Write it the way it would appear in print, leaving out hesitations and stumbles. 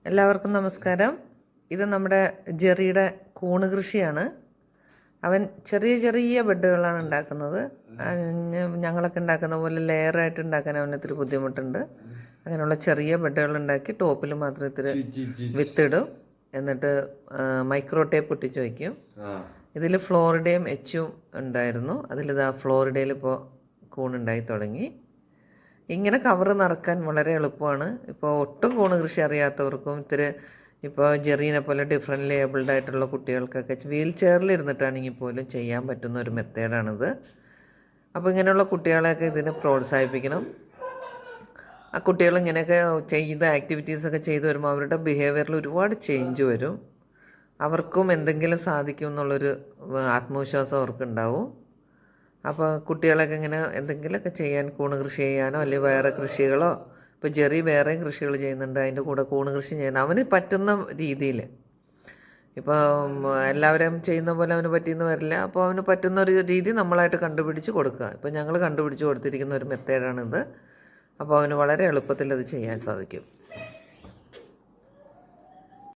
എല്ലാവർക്കും നമസ്കാരം. ഇത് നമ്മുടെ ജെറിയുടെ കൂണ് കൃഷിയാണ്. അവൻ ചെറിയ ചെറിയ ബെഡുകളാണ് ഉണ്ടാക്കുന്നത്. ഞങ്ങളൊക്കെ ഉണ്ടാക്കുന്ന പോലെ ലെയറായിട്ട് ഉണ്ടാക്കാൻ അവന് ഇത്തിരി ബുദ്ധിമുട്ടുണ്ട്. അങ്ങനെയുള്ള ചെറിയ ബെഡുകൾ ഉണ്ടാക്കി ടോപ്പിൽ മാത്രം ഇത്തിരി വിത്തിടും. എന്നിട്ട് മൈക്രോ ടേപ്പ് ഒട്ടിച്ച് വയ്ക്കും. ഇതിൽ ഫ്ലോറിഡയും എച്ചും ഉണ്ടായിരുന്നു. അതിലിതാ ഫ്ലോറിഡയിൽ ഇപ്പോൾ കൂണുണ്ടായി തുടങ്ങി. ഇങ്ങനെ കവറ് നിറക്കാൻ വളരെ എളുപ്പമാണ്. ഇപ്പോൾ ഒട്ടും കൂണ് കൃഷി അറിയാത്തവർക്കും ഇത്തിരി ഇപ്പോൾ ജെറീനെ പോലെ ഡിഫറെൻ്റ് ഏബിൾഡ് ആയിട്ടുള്ള കുട്ടികൾക്കൊക്കെ വീൽ ചെയറിലിരുന്നിട്ടാണെങ്കിൽ പോലും ചെയ്യാൻ പറ്റുന്ന ഒരു മെത്തേഡാണിത്. അപ്പോൾ ഇങ്ങനെയുള്ള കുട്ടികളെയൊക്കെ ഇതിന് പ്രോത്സാഹിപ്പിക്കണം. ആ കുട്ടികൾ ഇങ്ങനെയൊക്കെ ചെയ്ത ആക്ടിവിറ്റീസൊക്കെ ചെയ്തു വരുമ്പോൾ അവരുടെ ബിഹേവിയറിൽ ഒരുപാട് ചേഞ്ച് വരും. അവർക്കും എന്തെങ്കിലും സാധിക്കും എന്നുള്ളൊരു ആത്മവിശ്വാസം അവർക്കുണ്ടാവും. അപ്പോൾ കുട്ടികളൊക്കെ ഇങ്ങനെ എന്തെങ്കിലുമൊക്കെ ചെയ്യാൻ, കൂണ് കൃഷി ചെയ്യാനോ അല്ലെങ്കിൽ വേറെ കൃഷികളോ, ഇപ്പോൾ ജെറി വേറെയും കൃഷികൾ ചെയ്യുന്നുണ്ട്, അതിൻ്റെ കൂടെ കൂണ് കൃഷി ചെയ്യാൻ അവന് പറ്റുന്ന രീതിയിൽ. ഇപ്പോൾ എല്ലാവരും ചെയ്യുന്ന പോലെ അവന് പറ്റിയെന്ന് വരില്ല. അപ്പോൾ അവന് പറ്റുന്ന ഒരു രീതി നമ്മളായിട്ട് കണ്ടുപിടിച്ച് കൊടുക്കുക. ഇപ്പോൾ ഞങ്ങൾ കണ്ടുപിടിച്ച് കൊടുത്തിരിക്കുന്ന ഒരു മെത്തേഡാണിത്. അപ്പോൾ അവന് വളരെ എളുപ്പത്തിൽ അത് ചെയ്യാൻ സാധിക്കും.